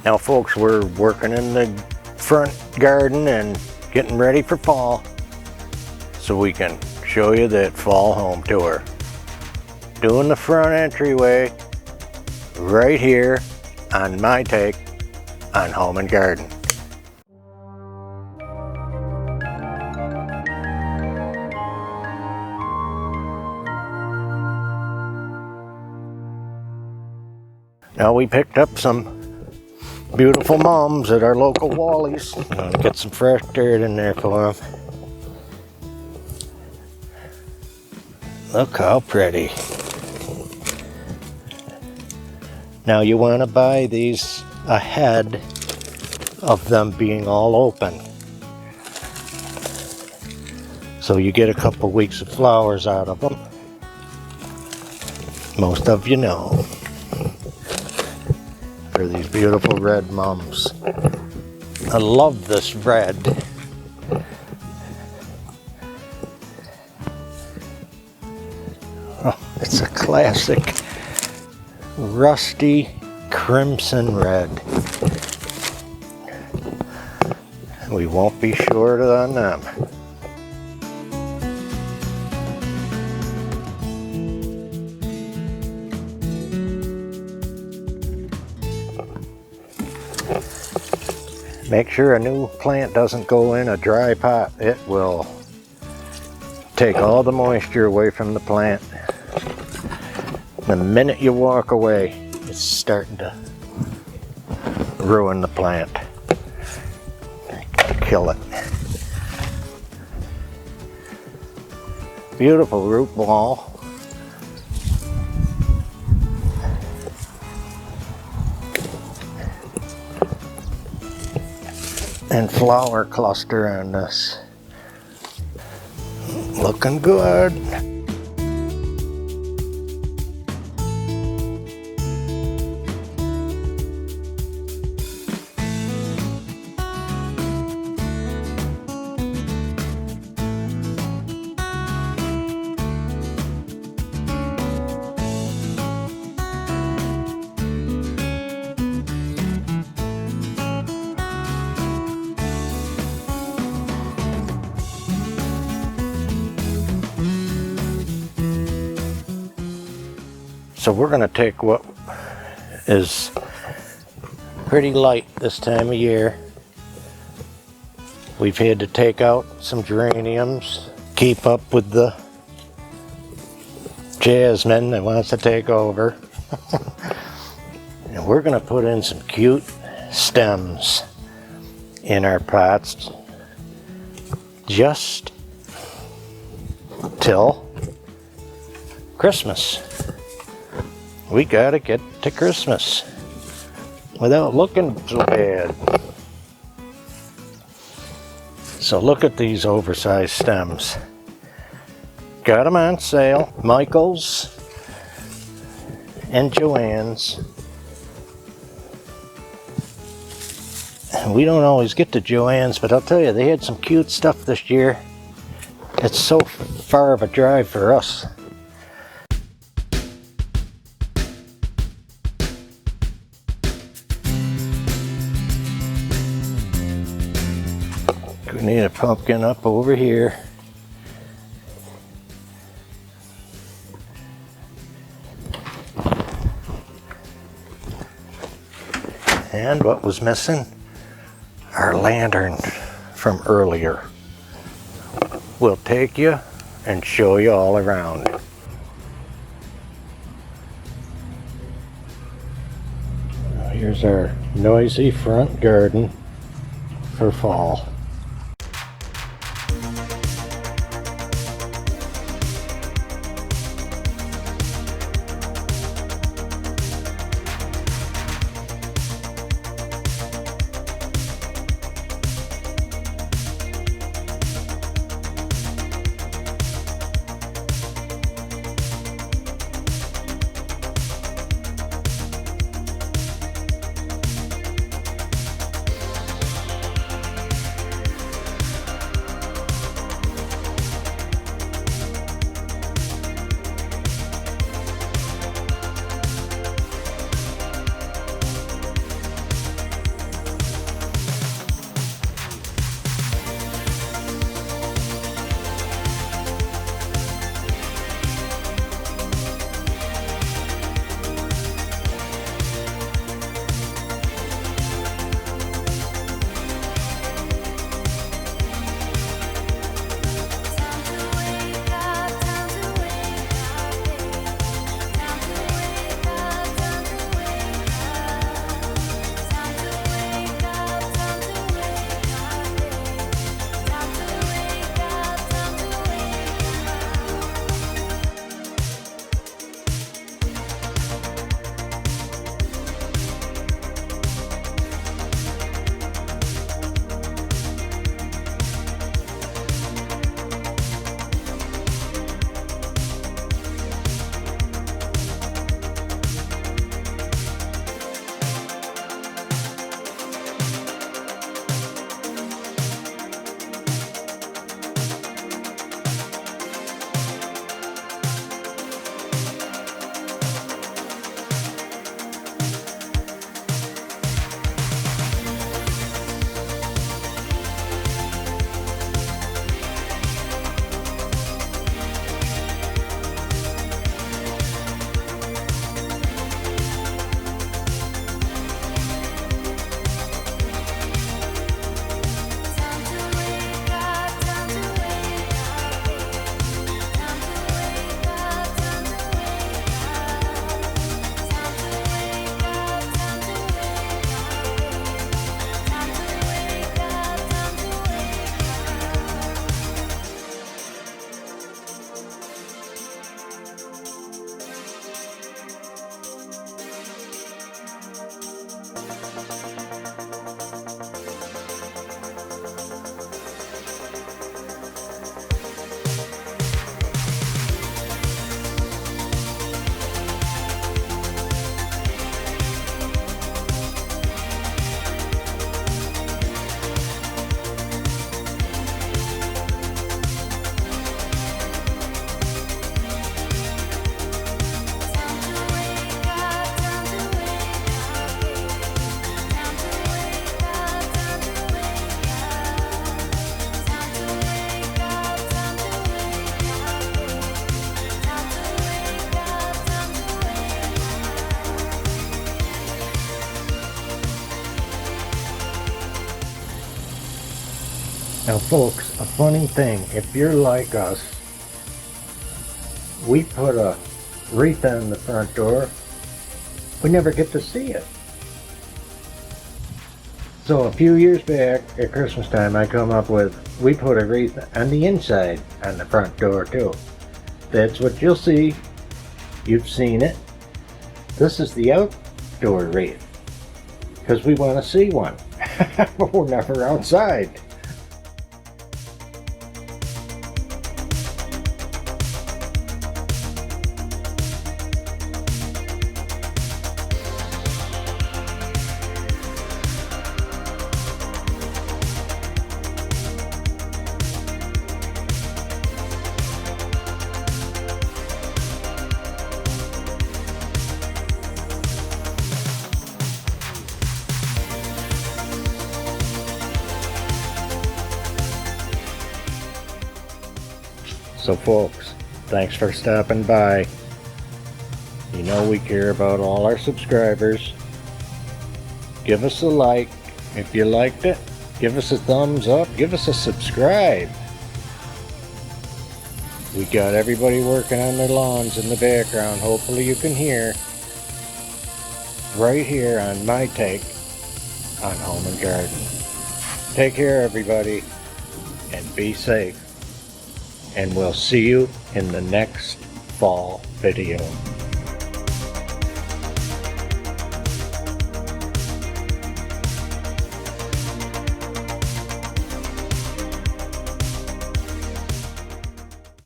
Now folks, we're working in the front garden and getting ready for fall, so we can show you that fall home tour. Doing the front entryway right here on my take on home and garden. Now we picked up some beautiful mums at our local Wally's. I'm gonna get some fresh dirt in there for them. Look how pretty. Now you want to buy these ahead of them being all open, so you get a couple weeks of flowers out of them. Most of you know. They're these beautiful red mums. I love this red. Oh, it's a classic rusty crimson red. We won't be short on them. Make sure a new plant doesn't go in a dry pot. It will take all the moisture away from the plant. The minute you walk away, it's starting to ruin the plant. Kill it. Beautiful root ball. And flower cluster on this. Looking good. So we're going to take what is pretty light this time of year. We've had to take out some geraniums, keep up with the jasmine that wants to take over. And we're going to put in some cute stems in our pots just till Christmas. We gotta get to Christmas without looking so bad. So look at these oversized stems. Got them on sale. Michael's and Joann's. We don't always get to Joann's, but I'll tell you, they had some cute stuff this year. It's so far of a drive for us. We need a pumpkin up over here. And what was missing? Our lantern from earlier. We'll take you and show you all around. Here's our noisy front garden for fall. Now folks, a funny thing, if you're like us, we put a wreath on the front door, we never get to see it. So a few years back at Christmas time I come up with, we put a wreath on the inside on the front door too. That's what you'll see. You've seen it. This is the outdoor wreath, because we want to see one, but we're never outside. So folks, thanks for stopping by. You know we care about all our subscribers. Give us a like if you liked it. Give us a thumbs up. Give us a subscribe. We got everybody working on their lawns in the background. Hopefully you can hear. Right here on my take on Home and Garden. Take care everybody and be safe. And we'll see you in the next fall video.